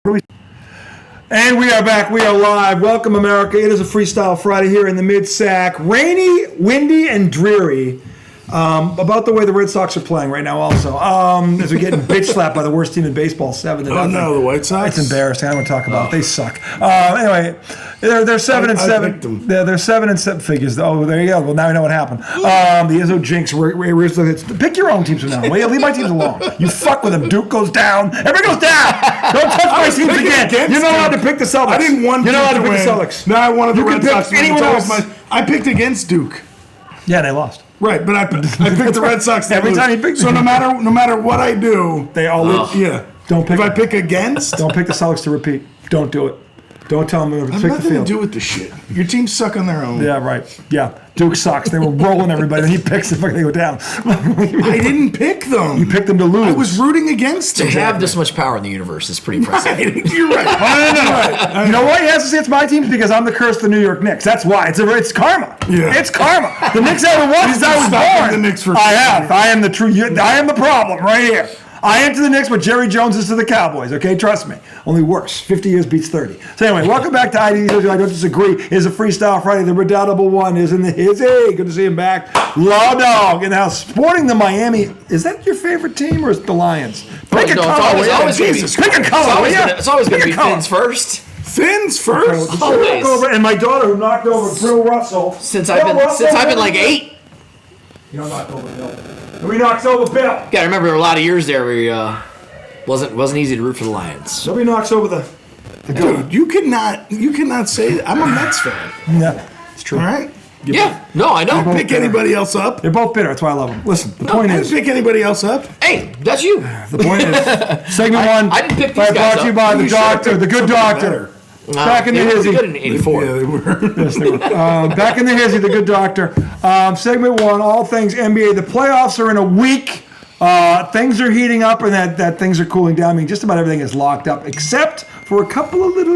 And we are back. We are live. Welcome, America. It is a Freestyle Friday here in the Mid-Sac. Rainy, windy, and dreary. About the way the Red Sox are playing right now also. As we're getting bitch slapped by the worst team in baseball, 7-0. Oh, no, the White Sox? It's embarrassing. I don't want to talk about it. They suck. Anyway, they're 7-7. They're 7-7 figures. Oh, there you go. Well, now we know what happened. The Izzo jinx. Pick your own teams from now on. Will you leave my teams alone? You fuck with them. Duke goes down. Everybody goes down. Don't touch my teams again. You're not allowed to pick the Celtics. I didn't want You're not allowed to win. pick the Celtics. No, I wanted the Red Sox to win. Anyone else? I picked against Duke. Yeah, they lost. Right, but I picked the Red Sox to Every lose. time you pick So no matter what I do, they all lose. Yeah. Don't pick. If I pick against, Don't pick the Celtics to repeat. Don't do it. Don't tell them to I pick have the nothing to field. do with the shit. Your teams suck on their own. Yeah, right. Yeah, Duke sucks. They were rolling everybody, and he picks them. They go down. I didn't pick them. You picked them to lose. I was rooting against them. To have this much power in the universe is pretty impressive. You're right. No. You know why he has to say it's my team? Because I'm the curse of the New York Knicks. That's why. It's karma. Yeah. It's karma. The Knicks haven't won since I was Stopping born. the Knicks for I have. I am the true. I am the problem right here. I am to the Knicks what Jerry Jones is to the Cowboys, okay? Trust me. Only worse. 50 years beats 30. So anyway, welcome back to ID. I don't disagree. It is a Freestyle Friday. The redoubtable one is in the hizzy. Good to see him back. Law Dog. And now sporting the Miami. Is that your favorite team or is it the Lions? Pick a color. It's always going to be. Pick a color. It's always going to be Fins first. Fins first. Always. And my daughter who knocked over Bill Russell. Since I've been like 8. You don't knock over Bill. We knocks over Bill. Gotta remember, there were a lot of years there where wasn't easy to root for the Lions. Nobody knocks over the Dude, you cannot say that. I'm a Mets fan. Yeah, it's true. All right? Yeah, no, I know. Pick anybody else up. They're both bitter. That's why I love them. Listen, the point I is. didn't pick anybody else up. Hey, that's you. The point is. Segment one. I didn't pick these guys brought to you up. by the You should have doctor, picked the good somebody doctor. better. Back in the They were hizzy. good in '84. Yeah, they were. Yes, they were. Back in the hizzy, the good doctor. Segment one, all things NBA. The playoffs are in a week. Things are heating up and that things are cooling down. I mean, just about everything is locked up except for a couple of little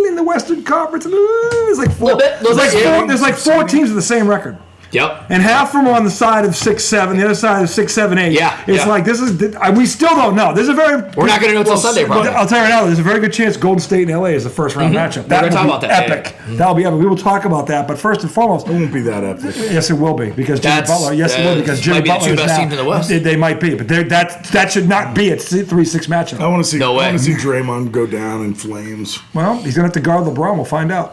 in the Western Conference. There's like four. There's like four teams with the same record. Yep. And half of them are on the side of 6-7, the other side of 6-7-8. Yeah, It's like this is. We still don't know. There's a very. We're not going to know until Sunday, probably. I'll tell you right now. There's a very good chance Golden State and LA is the first round matchup. We're gonna talk will about be that, epic. yeah. That'll be epic. We will talk about that. But first and foremost, It won't be that epic. yes, it will be because Jimmy Butler. Yes, it will because Jimmy might be the Butler two is best now. teams in the West. They might be, but that should not be a 3-6 matchup. I want to see. No way. I want to see Draymond go down in flames. Well, he's gonna have to guard LeBron. We'll find out.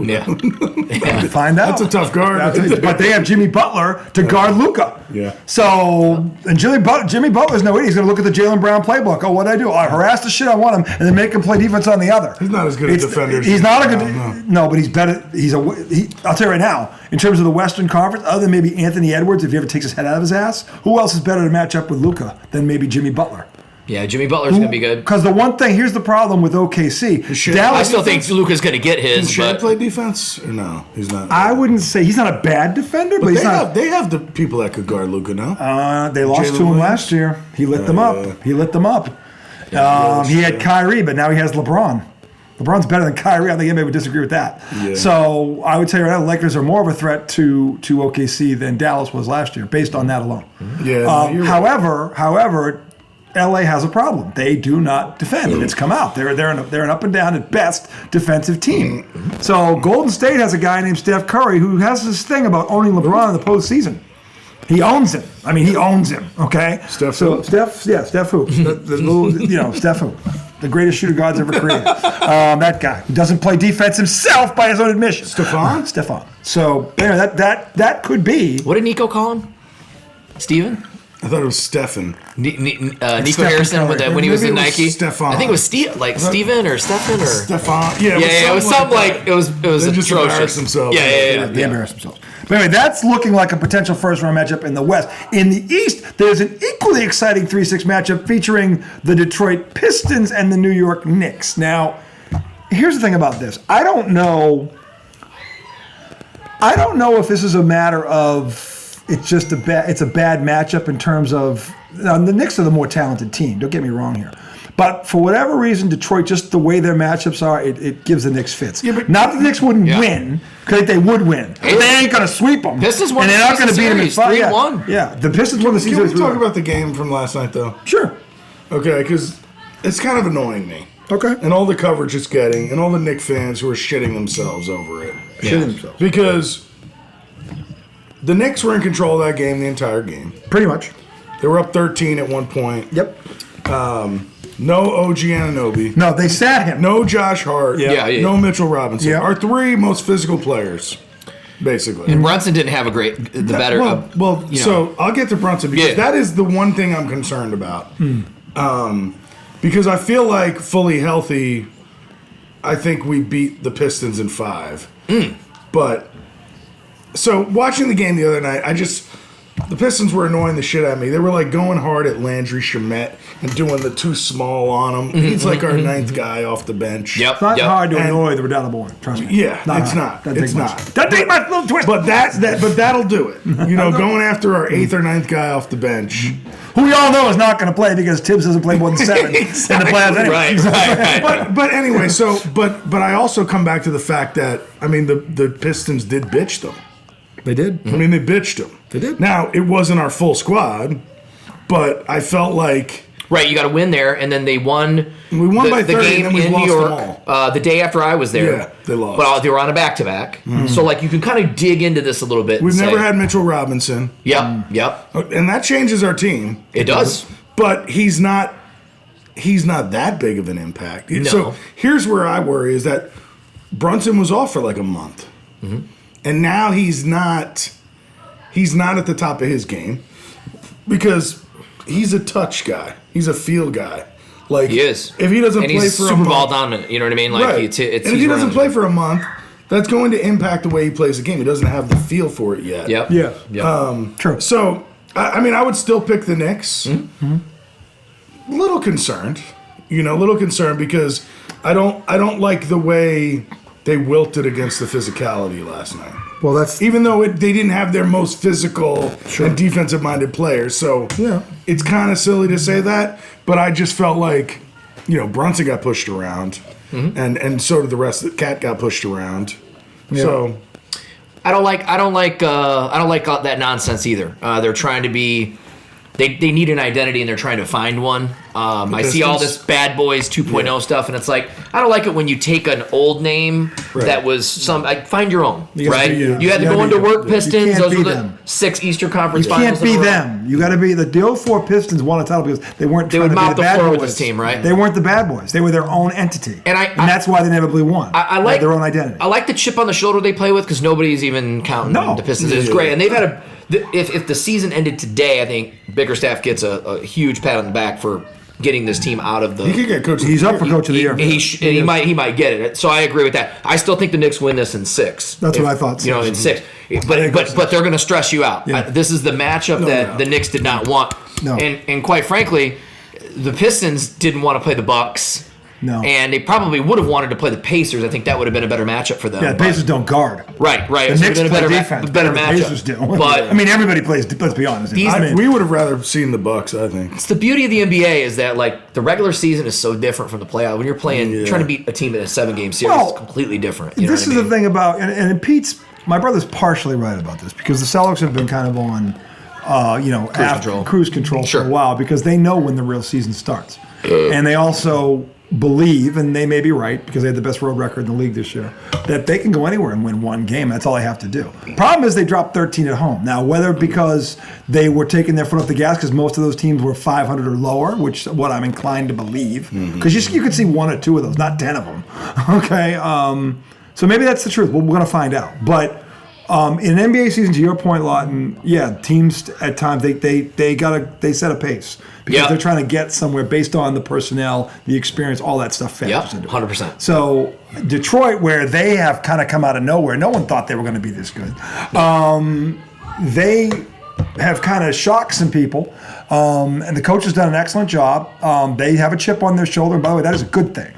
Yeah. Find out. That's a tough guard. But they have Jimmy Butler to guard Luka. Yeah. So, and Jimmy Butler's no idiot. He's going to look at the Jaylen Brown playbook. Oh, what did I do? I harass the shit on one of them and then make him play defense on the other. He's not as good a defender as He's not a good. Brown, No, but he's better. I'll tell you right now, in terms of the Western Conference, other than maybe Anthony Edwards, if he ever takes his head out of his ass, who else is better to match up with Luka than maybe Jimmy Butler? Yeah, Jimmy Butler's going to be good. Because the one thing, here's the problem with OKC. I still think Luka's going to get his, Does Shea but play defense? Or no, he's not. I wouldn't say he's not a bad defender, but he's not. They have the people that could guard Luka now. They lost Jalen to him Williams? last year. He lit them up. yeah. He lit them up. He had Kyrie, but now he has LeBron. LeBron's better than Kyrie. I think anybody would disagree with that. Yeah. So I would tell you right now, the Lakers are more of a threat to OKC than Dallas was last year, based on that alone. Yeah. You're right. However, LA has a problem. They do not defend. It's come out. They're an up and down at best defensive team. So Golden State has a guy named Steph Curry who has this thing about owning LeBron in the postseason. He owns him. I mean, he owns him. Okay. Steph So who? Steph who? the little, Steph who? The greatest shooter God's ever created. That guy who doesn't play defense himself by his own admission. Stephon? Stephon. So anyway, that could be. what did Nico call him? Steven? I thought it was Stephen. Nico Stephen Harrison Curry. when he was Maybe in it was Nike. Stephon. I think it was Steven or Stephen or Stephon. Yeah, it was something like it was They just atrocious. embarrassed themselves. They embarrass themselves. But anyway, that's looking like a potential first-round matchup in the West. In the East, there's an equally exciting 3-6 matchup featuring the Detroit Pistons and the New York Knicks. Now, here's the thing about this. I don't know if this is a matter of it's a bad matchup in terms of the Knicks are the more talented team. Don't get me wrong here. But for whatever reason, Detroit, just the way their matchups are, it gives the Knicks fits. Yeah, but not that the Knicks wouldn't win, because they would win. But they ain't going to sweep them. Pistons won and they're the not going to beat them in season five. series, Yeah. 3-1. Yeah, the Pistons won the season. Can we talk about the game from last night, though? Sure. Okay, because it's kind of annoying me. Okay. And all the coverage it's getting, and all the Knicks fans who are shitting themselves over it. Shitting themselves. Because the Knicks were in control of that game the entire game. Pretty much. They were up 13 at one point. Yep. No OG Anunoby. No, they sat him. No Josh Hart. Yeah. No Mitchell Robinson. Yeah. Our three most physical players, basically. And Brunson didn't have the better. So I'll get to Brunson because that is the one thing I'm concerned about. Because I feel like fully healthy, I think we beat the Pistons in 5. But so watching the game the other night, the Pistons were annoying the shit out of me. They were like going hard at Landry Shamet and doing the too small on him. He's like our ninth guy off the bench. Yep. It's not hard to annoy the Redoubtable one. Trust me. Yeah, it's hard. not. Doesn't It's take much. not. Doesn't take much little twist. But that'll do it. You know, going after our 8th or 9th guy off the bench. Who we all know is not going to play because Tibbs doesn't play more than 7 in the playoffs anyway. Right. But anyway, but I also come back to the fact that the Pistons did bitch them. They did. I mean, they bitched them. They did. Now it wasn't our full squad, but I felt like Right, you got to win there, and then they won. We won by 30, the game and we in lost New them York all. the day after I was there. Yeah, they lost. But they were on a back-to-back. So, like, you can kind of dig into this a little bit. We've and never say, had Mitchell Robinson. Yep. And that changes our team. It does. But he's not that big of an impact. No. So here's where I worry is that Brunson was off for like a month. And now he's not at the top of his game because he's a touch guy. He's a field guy. Like He is. If he doesn't and play he's for Super a Bowl month, dominant. You know what I mean? Like, right. it's and if he's he doesn't around. play for a month, that's going to impact the way he plays the game. He doesn't have the feel for it yet. Yep. Yeah. Yep. True. So, I would still pick the Knicks. Little concerned, because I don't like the way they wilted against the physicality last night. Well, that's Even though they didn't have their most physical and defensive-minded players, so it's kind of silly to say that. But I just felt like, Brunson got pushed around, and so did the rest. Cat got pushed around. Yeah. So I don't like that nonsense either. They're trying to be. They need an identity and they're trying to find one. I see all this Bad Boys 2.0 stuff, and it's like I don't like it when you take an old name that was find your own, right? You had to go into work Pistons. can't Those be were the them. 6 Eastern Conference you finals. can't be in a row. them. You got to be the 04 Pistons won a title because they weren't They trying would to be mop the the bad floor boys. with this team, right? They weren't the bad boys. They were their own entity, And that's why they inevitably won. I They like had their own identity. I like the chip on the shoulder they play with because nobody's even counting the Pistons. It's great, and they've had if the season ended today, I think Bickerstaff gets a huge pat on the back for getting this team out of the. he could get coach. He's up for coach of the year. He might get it. So I agree with that. I still think the Knicks win this in 6. That's what I thought, In 6, but they're going to stress you out. Yeah. This is the matchup that the Knicks did not want. No. And quite frankly, the Pistons didn't want to play the Bucks. No. And they probably would have wanted to play the Pacers. I think that would have been a better matchup for them. Yeah, the Pacers don't guard. Right. The So Knicks it would play have been defense. a better the matchup. Pacers do. But I mean, everybody plays. Let's be honest. We would have rather seen the Bucks. I think. it's the beauty of the NBA is that like the regular season is so different from the playoff. When you're playing, trying to beat a team in a 7-game series, Well, it's completely different. You know This what is I mean? the thing about, and Pete's, my brother's partially right about this because the Celtics have been kind of on, cruise control Sure. for a while because they know when the real season starts. And they also believe, and they may be right because they had the best road record in the league this year, that they can go anywhere and win one game. That's all they have to do. Problem is they dropped 13 at home. Now, whether because they were taking their foot off the gas because most of those teams were 500 or lower, which is what I'm inclined to believe, because you could see 1 or 2 of those, not 10 of them. Okay, so maybe that's the truth. Well, we're going to find out. But in an NBA season, to your point, Lawton, teams at times they set a pace because they're trying to get somewhere based on the personnel, the experience, all that stuff factors into it. 100%. So Detroit, where they have kind of come out of nowhere, no one thought they were going to be this good. They have kind of shocked some people, and the coach has done an excellent job. They have a chip on their shoulder, and by the way, that is a good thing.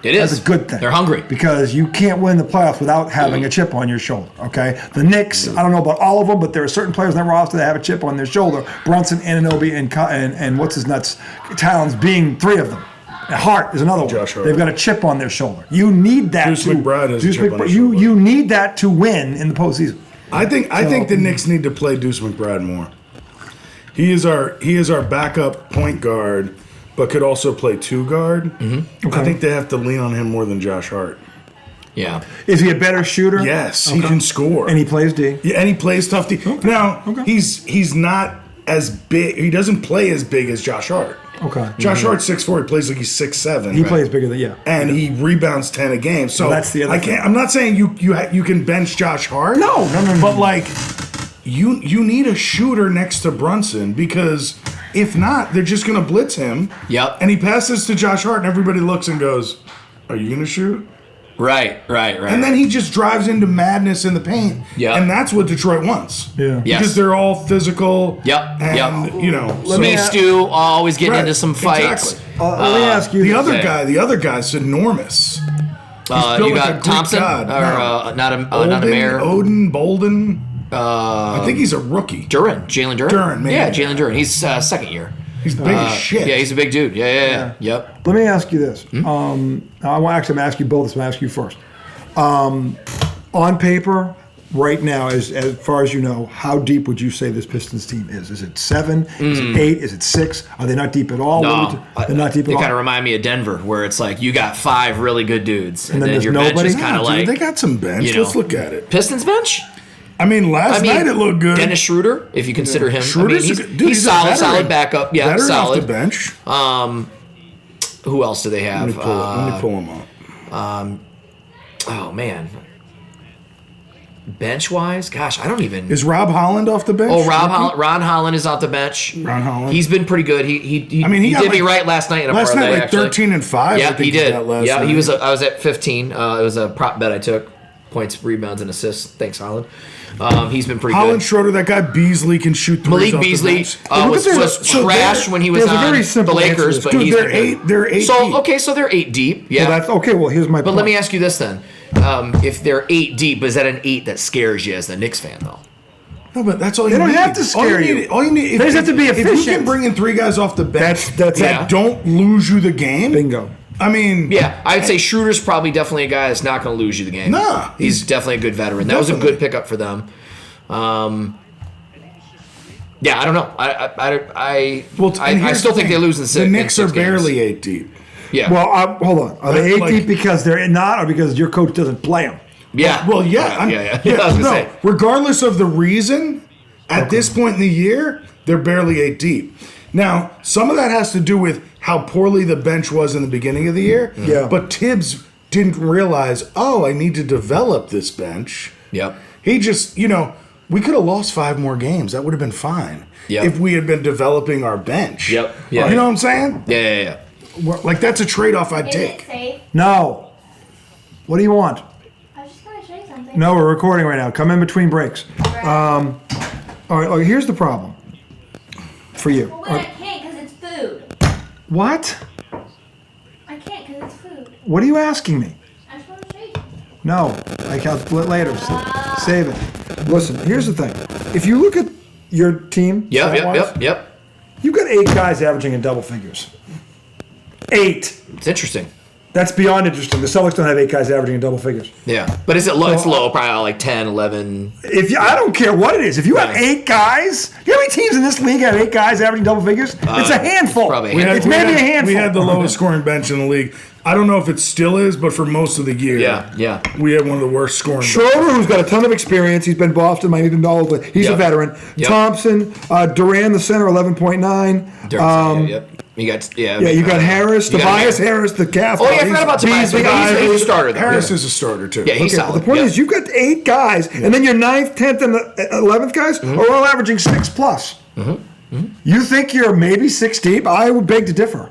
It is. That's a good thing. They're hungry. Because you can't win the playoffs without having a chip on your shoulder, okay? The Knicks, I don't know about all of them, but there are certain players on that roster that have a chip on their shoulder. Brunson, Anunoby, and what's his nuts, Towns being 3 of them. And Hart is another one. Josh Hart. They've got a chip on their shoulder. You need that Deuce McBride has a chip on his shoulder. You need that to win in the postseason. I think the Knicks need to play Deuce McBride more. He is our backup point guard, but could also play 2 guard. Mm-hmm. I think they have to lean on him more than Josh Hart. Yeah. Is he a better shooter? Yes, he can score. And he plays D. Yeah, and he plays tough D. Now, he's not as big. He doesn't play as big as Josh Hart. Okay. Josh Hart's 6'4". He plays like he's 6'7". He plays bigger than and he rebounds 10 a game. So that's the other thing. I'm not saying you can bench Josh Hart. No. But like, you need a shooter next to Brunson, because if not, they're just gonna blitz him. Yep. And he passes to Josh Hart, and everybody looks and goes, "Are you gonna shoot?" Right. And then he just drives into madness in the paint. Yeah. And that's what Detroit wants. Yeah. Yes. Because they're all physical. Yep. And, you know. Me, Stu, always getting Right, into some fights. exactly. Let me ask you. The this. other guy's enormous. You built like a got Greek Thompson, god. or not a mayor. Bolden. I think he's a rookie. Jalen Duren. Duren, maybe. Yeah, Jalen Duren. He's second year. He's big as shit. Yeah, he's a big dude. Yeah. Yep. Let me ask you this. I'm going to ask you both this. I'm going to ask you first. On paper, right now, as far as you know, how deep would you say this Pistons team is? Is it 7? Is it 8? Is it 6? Are they not deep at all? No, They're not deep they at all. kind of remind me of Denver, where it's like you got 5 really good dudes, and then then there's your bench nobody? is kind of Dude, like they got some bench. you know. Let's look at it. Pistons bench. I mean, last night it looked good. Dennis Schroeder, if you consider him. Schroeder's he's a good- dude, he's a solid, veteran. solid backup. Yeah, Veteran solid. off the bench. Who else do they have? Let me pull him up. Oh man, bench wise, gosh, I don't even. Is Rob Holland off the bench? Oh, Ron Holland is off the bench. Ron Holland. He's been pretty good. He I mean, he got did me like- right last night in a Last parlay. night, like actually. 13 and 5. Yeah, I think he did. got last Yeah, night. he was. I was at 15. It was a prop bet I took. Points, rebounds, and assists. Thanks, Holland. He's been pretty Holland good. Schroeder, that guy Beasley can shoot threes. Malik off the Beasley bench. was so trash when he was there's a on very the simple answer to Lakers, this. but Dude, he's they're been good. eight. They're 8 So deep. okay, so they're 8 deep. Yeah. Well, that's okay. Well, here's my point. But let me ask you this then: if they're 8 deep, is that an 8 that scares you as the Knicks fan, though? No, but that's all you They don't need. have to scare you. All you need. They just have to be If you efficient. can bring in 3 guys off the bench That's that it. don't lose you the game. Bingo. I mean, Yeah, I'd say Schroeder's probably definitely a guy that's not going to lose you the game. Nah, he's definitely a good veteran. That was a Definitely. good pickup for them. Yeah, I don't know. I still think they lose in 6. The Knicks in are 6 games. barely 8 deep. Yeah. Well, hold on. Are they 8 Like- deep because they're not, or because your coach doesn't play them? yeah. Well, yeah, Yeah. I was gonna say. Regardless of the reason, at this point in the year, they're barely 8 deep. Now, some of that has to do with how poorly the bench was in the beginning of the year. Yeah. But Tibbs didn't realize, I need to develop this bench. Yep. He just, we could have lost 5 more games. That would have been fine. Yep. If we had been developing our bench. Yep. Yeah. You know what I'm saying? Yeah. Like, that's a trade-off I'd Is take. it safe? No. What do you want? I was just gonna show you something. No, we're recording right now. Come in between breaks. Alright. All right, here's the problem for you. Well, wait, I can't because it's food. What? I can't because it's food. What are you asking me? I just want to show you. No, I'll split later. Save it. Listen, here's the thing. If you look at your team, stat-wise, Yep. you've got 8 guys averaging in double figures. 8. It's interesting. That's beyond interesting. The Celtics don't have 8 guys averaging in double figures. Yeah. But is it low? It's low, probably like 10, 11. I don't care what it is. If you have Yeah. 8 guys, you know how many teams in this league have 8 guys averaging double figures? It's a handful. probably a We had- It's we maybe had- a handful. We had the lowest scoring bench in the league. I don't know if it still is, but for most of the year, Yeah. we had one of the worst scoring. Schroeder, who's got a ton of experience. He's been Boston, Miami, been all over. He's a Yep. veteran. Yep. Thompson, Duran, the center, 11.9. Yep. You got Yeah, you got Harris, you got Tobias Harris. Harris, the calf. Oh, yeah, I forgot about Tobias. Beasley, He's a starter, though. Harris is a starter too. Yeah, he's Okay, solid. but the point Yep. is, you've got 8 guys, and then your 9th, 10th, and 11th guys are all averaging 6 plus. You think you're maybe 6 deep? I would beg to differ.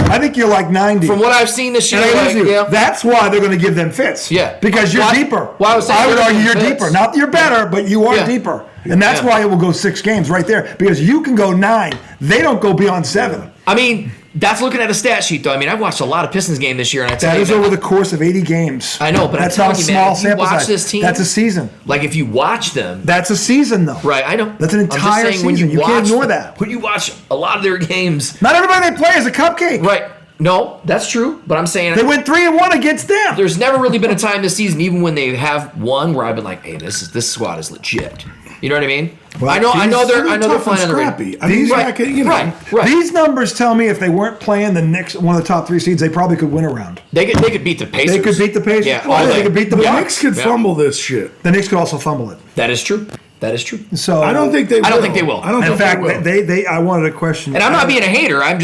I think you're like 9 deep. From what I've seen this year, And I agree with you. yeah. That's why they're going to give them fits. Yeah. Because you're Why- deeper. why I was saying I would they're argue giving you're fits. deeper. Not that you're better, but you are Yeah. deeper. And that's Yeah. why it will go 6 games right there. Because you can go 9. They don't go beyond 7. I mean, that's looking at a stat sheet, though. I mean, I've watched a lot of Pistons game this year, and I tell That you, is man, over the course of 80 games. I know, but that's I'm not a telling you, man, small if you sample watch size. this team- That's a season. like if you watch them, That's a season, though. right? I know That's an I'm just entire saying, when season. You can't watch ignore them- that. When you watch a lot of their games, Not everybody they play is a cupcake. right? No, that's true. But I'm saying They went 3-1 against them. there's never really been a time this season, even when they have won, where I've been like, "Hey, this squad is legit." You know what I mean? Well, I know they're They're flying tough and on the scrappy. radar. I mean, These- like, you know, Right. These numbers tell me if they weren't playing the Knicks, one of the top 3 seeds, they probably could win a round. They could beat the Pacers. They could beat the Pacers. Yeah, Well, all they day. could beat the the Bucks. Knicks could Yeah. fumble this shit. The Knicks could also fumble it. That is true. That is true. So I don't think they will. I don't think they will. I don't In think fact, they will. they I wanted a question. And I'm not being a hater. I'm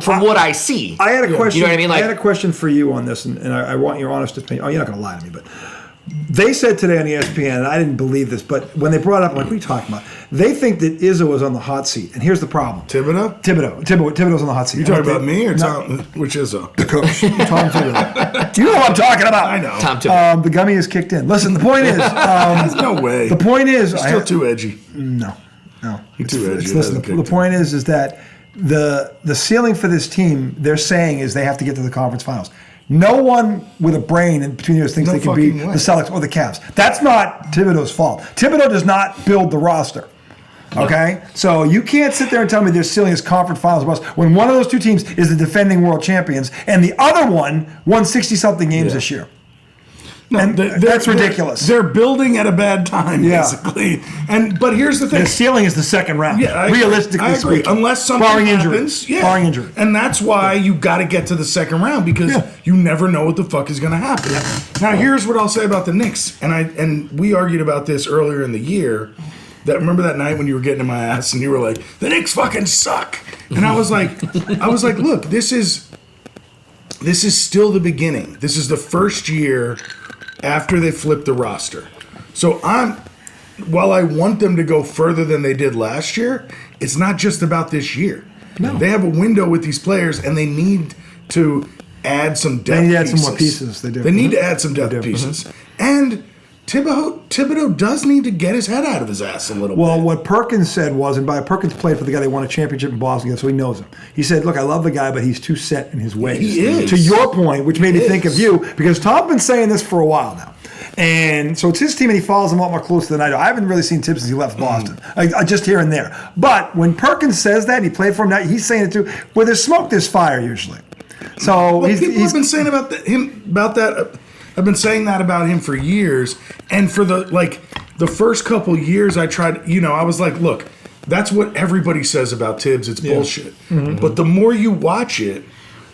from what I see. I had a question. You know what I mean? Like, I had a question for you on this, and I want your honest opinion. Oh, you're not going to lie to me, but they said today on ESPN, and I didn't believe this, but when they brought it up, I'm like, what are you talking about? They think that Izzo is on the hot seat, and here's the problem. Thibodeau's on the hot seat. You talking about me or No, Tom? Which is the coach? Tom Thibodeau. You know what I'm talking about. I know. Tom Thibodeau. The gummy is kicked in. Listen, the point is, There's no way. the point is, You're still too edgy. No. You're too edgy. Listen, the point is that the ceiling for this team, they're saying, is they have to get to the conference finals. No one with a brain in between ears thinks No they can beat fucking way. the Celtics or the Cavs. That's not Thibodeau's fault. Thibodeau does not build the roster. Okay? So you can't sit there and tell me their ceiling is conference finals when one of those two teams is the defending world champions and the other one won 60-something games this year. No, And that's ridiculous. They're building at a bad time, Yeah. basically. But here's the thing. The ceiling is the second round. Yeah, I agree. Realistically I agree. speaking. Unless something barring happens, injury. Barring injury. And that's why you got to get to the second round because you never know what the fuck is going to happen. Now, here's what I'll say about the Knicks, and we argued about this earlier in the year. Remember that night when you were getting in my ass and you were like, the Knicks fucking suck, and I was like, look, this is still the beginning. This is the first year after they flipped the roster. So while I want them to go further than they did last year, it's not just about this year. No. They have a window with these players, and they need to add some depth. They need to add some more pieces. They do. They need to add some depth pieces. And Thibodeau does need to get his head out of his ass a little bit. Well, what Perkins said was, and by Perkins played for the guy that won a championship in Boston, so he knows him. He said, look, I love the guy, but he's too set in his ways. He is. To your point, which made me think of you, because Tom's been saying this for a while now. And so it's his team, and he follows them a lot more closely than I do. I haven't really seen Tibbs since he left Boston, I just here and there. But when Perkins says that, and he played for him now, he's saying it too, where there's smoke, there's fire usually. So people have been saying about that. I've been saying that about him for years, and for the first couple years, I tried. I was like, look, that's what everybody says about Tibbs. It's bullshit. Mm-hmm. But the more you watch it,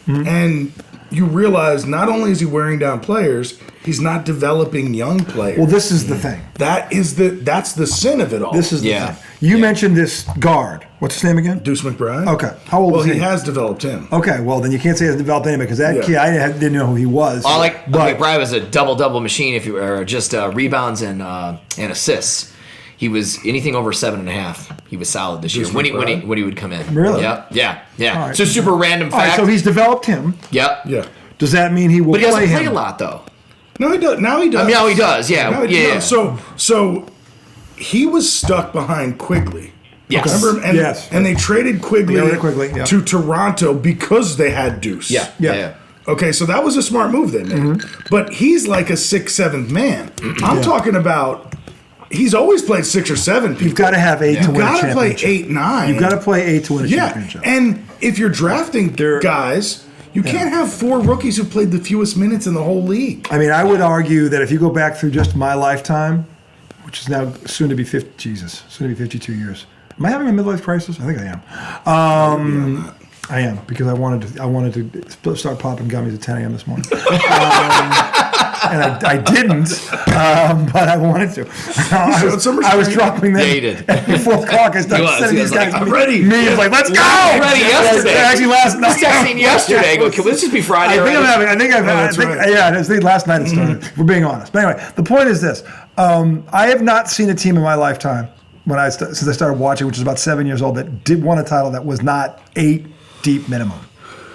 and you realize not only is he wearing down players, he's not developing young players. Well, this is the thing. That's the sin of it all. This is the thing. You mentioned this guard. What's his name again? Deuce McBride. Okay. How old is he? Well, he has developed him. Okay, well, then you can't say he hasn't developed anybody because that kid, I didn't know who he was. McBride was a double machine if you were just rebounds and assists. He was anything over 7.5. He was solid this year when he would come in. Really? Yeah. Right. So super random fact. All right, so he's developed him. Yep. Yeah. Does that mean he will But he doesn't play play him? a lot though. No, he does. Now he does. I mean, now he does. Yeah. Now he Yeah. does. So he was stuck behind Quigley. Yes. Remember? And they traded Quigley, to Toronto because they had Deuce. Yeah. Okay, so that was a smart move they made. Mm-hmm. But he's like a 6th, 7th man. I'm talking about he's always played 6 or 7 people. You've got to have 8 to win a championship. You've got to play 8, 9. You've got to play 8 to win a championship. And if you're drafting guys, you can't have 4 rookies who played the fewest minutes in the whole league. I mean, I would argue that if you go back through just my lifetime, which is now soon to be 52 years. Am I having a midlife crisis? I think I am. I am because I wanted to start popping gummies at 10 a.m. this morning. And I didn't, but I wanted to. I was dropping them. Yeah, you did. At 4 o'clock, I started sending these guys. I'm ready. Me is like, let's go. Ready yesterday. Actually, last night. I was texting yesterday. Go, can this just be Friday? I think last night it started. If we're being honest. But anyway, the point is this: I have not seen a team in my lifetime since I started watching, which is about 7 years old, that did won a title that was not 8 deep minimum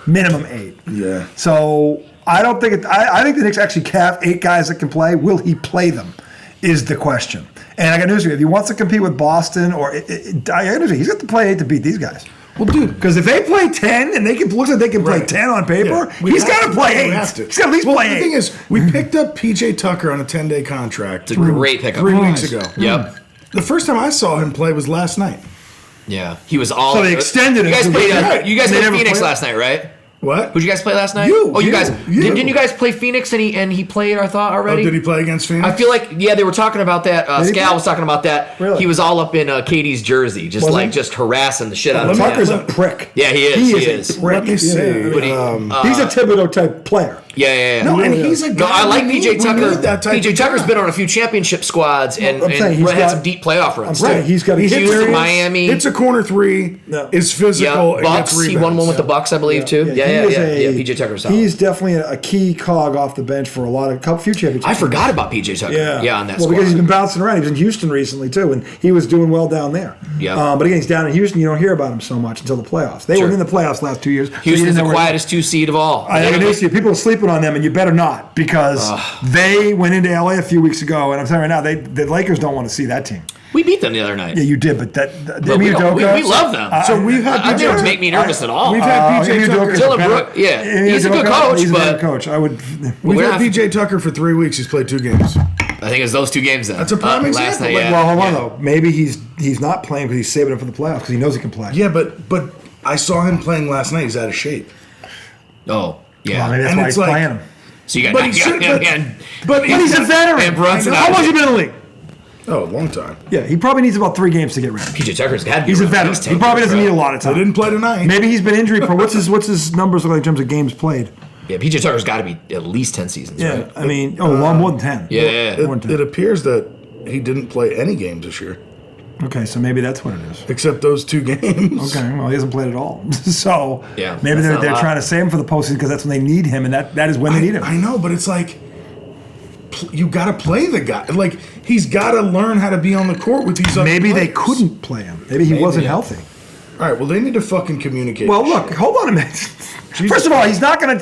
8. Yeah. So I don't think I think the Knicks actually have 8 guys that can play. Will he play them? Is the question. And I got news for you: if he wants to compete with Boston, I got news for you, he's got to play 8 to beat these guys. Well, dude, because if they play 10 and looks like they can play 10 on paper, he's got to play 8. He's got to at least play 8. The thing is, we picked up PJ Tucker on a 10-day contract. It's a great pickup. 3 weeks ago. Yep. The first time I saw him play was last night. Yeah, he was all. So they extended it. You guys played They Phoenix played? last night, right? What? Who'd you guys play last night? You, Oh, you you, guys. you. Didn't you guys play Phoenix and he played, I thought, already? Oh, did he play against Phoenix? I feel like, yeah, they were talking about that. he Scal play? was talking about that. Really? He was all up in Katie's jersey, just Was like he? just harassing the shit out of him. Tucker's a prick. Yeah, he is. He is. a prick. Let me see. Yeah. But he- He's a Thibodeau type player. Yeah. No, and really he's a is. guy. No, I like we PJ need Tucker. that type PJ of Tucker's guy. been on a few championship squads and saying he's had got- some deep playoff runs. saying he's got Houston, experience. Miami. It's a corner three. No. Is physical. Yeah, and Bucks. gets He won one with the rebounds. Bucks, I believe, too. he Yeah. is PJ Tucker's solid. He's definitely a key cog off the bench for a few championships. I forgot about PJ Tucker. Yeah, on that well, squad. because he's been bouncing around. He was in Houston recently too, and he was doing well down there. Yeah. But again, he's down in Houston. You don't hear about him so much until the playoffs. They Sure. were in the playoffs last 2 years. so you Houston's didn't the know where- quietest 2 seed of all. I have news to you. People are sleeping on them, and you better not, because they went into LA a few weeks ago, and I'm telling you right now, the Lakers don't want to see that team. We beat them the other night. Yeah, you did, but But we love them. So we've had That PJ didn't Tucker. make me nervous at all. We've had PJ Ime Tucker. Udoka's Dylan better- Brooks, yeah. Ime He's a good Udoka, coach, he's a better but coach. I would. We've We're had not- PJ Tucker for 3 weeks. He's played 2 games. I think it was those 2 games then. That's a prime Last example. night, Like, yeah. Well, hold on Yeah. though. Maybe he's not playing because he's saving it for the playoffs because he knows he can play. Yeah, but I saw him playing last night. He's out of shape. Oh, yeah. Well, maybe that's And why it's he's like- playing him. So you got But he should- but He's a veteran. And Brunson. How long has he been in the league? Oh, a long time. Yeah, he probably needs about 3 games to get ready. PJ Tucker's got to be He's a around at veteran. least He 10 probably years, doesn't need a bro. lot of They time. didn't play tonight. Maybe he's been injury prone. What's his numbers look like in terms of games played? Yeah, PJ Tucker's got to be at least 10 seasons, Yeah, right? I mean, more than 10. Yeah. More than 10. It appears that he didn't play any games this year, Okay, so maybe that's what it is. except those 2 games. Okay, well, he hasn't played at all. So Yeah, maybe that's they're not a lot. trying to save him for the postseason because that's when they need him, and that is when they need him. I know, but it's like you got to play the guy. Like he's got to learn how to be on the court with these other Maybe they players. couldn't play him. Maybe he wasn't yeah. healthy. All right, well they need to fucking communicate. Well, this look, shit. hold on a minute. First of all, he's not gonna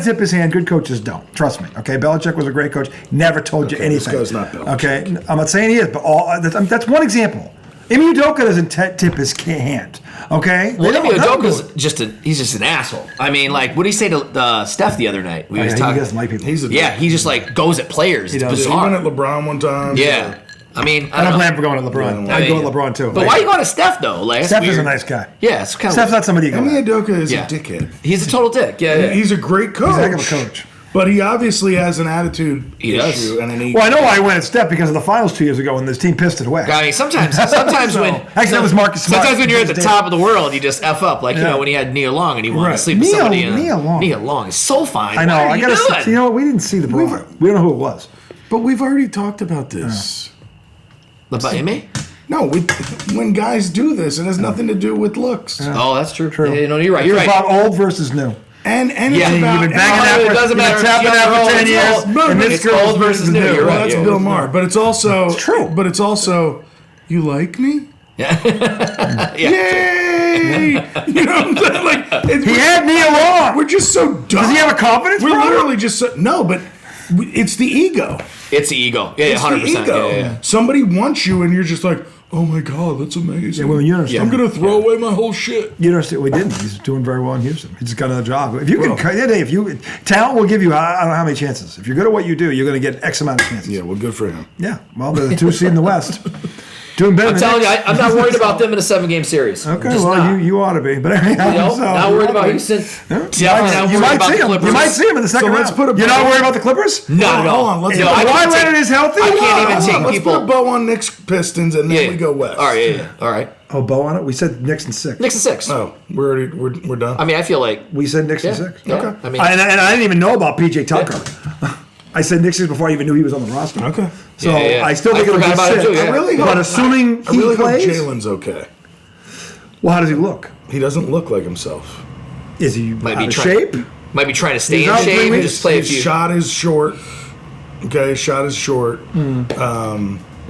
tip his hand. Good coaches don't. Trust me. Okay, Belichick was a great coach. Never told you Okay, this anything. guy's not Belichick. Okay, I'm not saying he is, but that's one example. Ime Udoka doesn't tip his hand. Okay. Well, They Ime don't do Udoka's it. he's just an asshole. I mean, like, what did he say to Steph the other night? We Yeah, was he talking. doesn't like people. He's a Yeah, he just like goes at players. It's does. He bizarre. went at LeBron one time. Yeah. I mean, I don't know. blame him for going to LeBron. Yeah, I'd go mean, with LeBron too. But why are you going to Steph though? Like, that's Steph is a weird. nice guy. Yeah, it's kind of. Steph's not somebody you go Ime at. Udoka is Yeah. a dickhead. He's a total dick. Yeah. He's a great coach. He's a heck of a coach. But he obviously has an attitude He does. issue and an ego. Well, I know why he went at Steph because of the finals 2 years ago when this team pissed it away. I mean, sometimes So, when actually, that was Marcus Smart. Sometimes when you're at the Davis. top of the world, you just f up. Like Yeah. when he had Nia Long and he wanted Right. to sleep with Nia- somebody. Nia Long. Nia Long is so fine. I know. What are I you gotta. doing? You know what? We didn't see the broad. We don't know who it was. But we've already talked about this. About Ime? No, when guys do this, it has nothing to do with looks. Oh, that's true. True. Yeah, no, you're right. You're It's right. about old versus new. And Yeah, it's about You've been banging Oh, that it for, doesn't you've been matter. tapping It's that young for or 10 old. years. It's And old. this It's girl old versus new. You're well, right. that's Yeah. Bill Maher, but it's also It's true. But it's also you like me? Yeah. Yay! You know what I'm saying? Like it's, He had Nia Long. we're just so dumb. Does he have a confidence We're problem? literally just no, but it's the ego. It's the ego. Yeah, It's 100%. the ego. Yeah. Somebody wants you, and you're just like, oh my god, that's amazing. Yeah, well, you understand. I'm gonna throw away my whole shit. You understand? We didn't. He's doing very well in Houston. He just got another job. If you can, if you talent will give you I don't know how many chances. If you're good at what you do, you're going to get X amount of chances. Yeah, well, good for him. Yeah. Well, they're the 2 seed in the West. Doing better. I'm than telling you, Knicks. I'm not worried about them in a 7-game series. Okay, Just well, not. you ought to be, but anyhow, No, so, not worried about Houston. Definitely not You worried might about see the him. Clippers. You might see him in the second So round. let's put a You're not bow- worried about the Clippers? Not at all. Hold on, let's- No, If I Kawhi can't Leonard take- is healthy? I can't even Hold take on, Let's people. put a bow on Knicks Pistons, and then we go west. All right, yeah. All right. Oh, Bo on it. We said Knicks and 6. Knicks and 6. Oh, we're done. I mean, I feel like. We said Knicks and Yeah. 6. Yeah. Okay. I mean, And I didn't even know about PJ Tucker. I said Knicks before I even knew he was on the roster. Okay. So Yeah. I still I think it'll be forgot about it 6. too, yeah. I really hope. But assuming I he really plays, hope Jalen's okay. well, how does he look? He doesn't look like himself. Is he Might out be of trying- shape? might be trying to stay He's in out 3 shape and weeks. just play a His few. shot is short. Okay, his shot is short.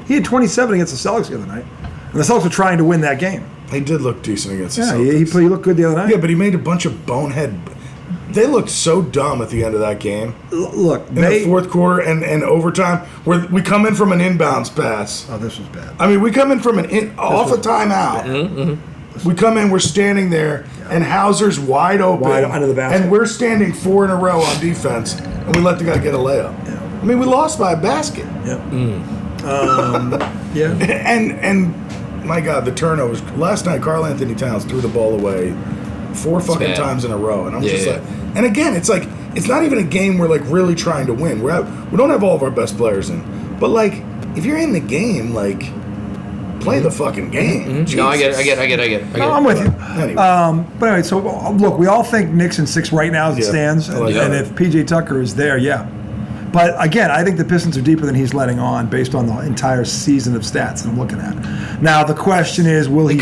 He had 27 against the Celtics the other night. And the Celtics were trying to win that game. He did look decent against the Yeah, Celtics. he looked good the other night. Yeah, but he made a bunch of bonehead. They looked so dumb at the end of that game. Look, In the fourth quarter and overtime, where we come in from an inbounds pass. Oh, this was bad. I mean, we come in from off a timeout. We come in, we're standing there, and Hauser's wide open. Wide under the basket. And we're standing 4 in a row on defense, and we let the guy get a layup. I mean, we lost by a basket. Yep. Yeah. And my God, the turnovers. Last night, Karl Anthony Towns threw the ball away 4 fucking bad. times in a row, and I'm just Yeah. like, and again, it's like it's not even a game we're like really trying to win. We don't have all of our best players in, but like if you're in the game, like play the fucking game. No, I get it. No, I'm with you. Anyway. But anyway, so look, we all think Knicks in 6 right now as it Yeah. stands, and, Yeah. and if PJ Tucker is there, yeah. But again, I think the Pistons are deeper than he's letting on based on the entire season of stats that I'm looking at. Now the question is, will he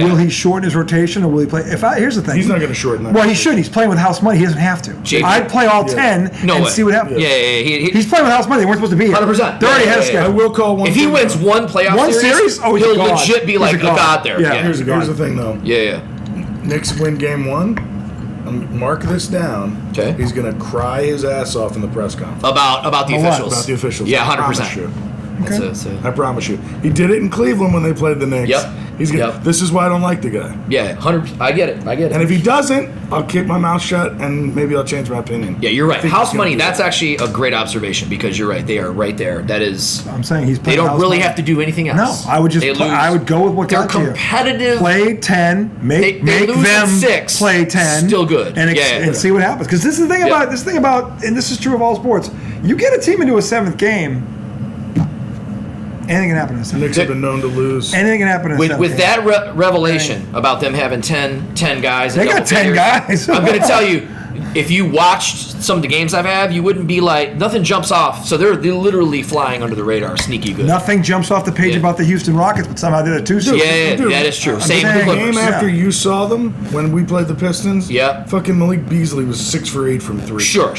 will he shorten his rotation or will he play? Here's the thing, He's not going to shorten that. Well, he should. He's playing with house money. He doesn't have to. I'd play all 10 and see what happens. Yeah. He's playing with house money. They weren't supposed to be here. 100%. They're already ahead of I schedule. will call one. If he thing, wins though. one playoff One series? Oh, he's he'll a god. legit be He's like a a god. god there. Yeah. Here's the thing, though. Yeah. Knicks win game 1. Mark this down. Okay. He's going to cry his ass off in the press conference. About the what? officials. About the officials. Yeah, I promise 100%. you. That's it. I promise you. He did it in Cleveland when they played the Knicks. Yep. He's gonna, Yep. This is why I don't like the guy. Yeah, 100%. I get it. And if he doesn't, I'll keep my mouth shut and maybe I'll change my opinion. Yeah, you're right. I think House he's gonna money, do that's that. actually a great observation because you're right. They are right there. That is. I'm saying he's They playing don't house really money. have to do anything else. No, I would just They lose. I would go with what They're got you. competitive. Play 10, They make lose them at 6. play 10. Still good. And, Yeah. and see what happens. Because this is the thing about, and this is true of all sports. You get a team into a 7th game, anything can happen in a 7th. Knicks have been known to lose. Anything can happen in a 7th With game. that revelation about them having 10 guys. They in got double 10 figures, guys. I'm going to tell you, if you watched some of the games I've had, you wouldn't be like, nothing jumps off. So they're literally flying under the radar, sneaky good. Nothing jumps off the page Yeah. about the Houston Rockets, but somehow did it too soon. Yeah, Dude, that is true. I'm Same saying with the The game Clippers. after Yeah. you saw them when we played the Pistons. Yeah. Fucking Malik Beasley was 6 for 8 from 3. Sure.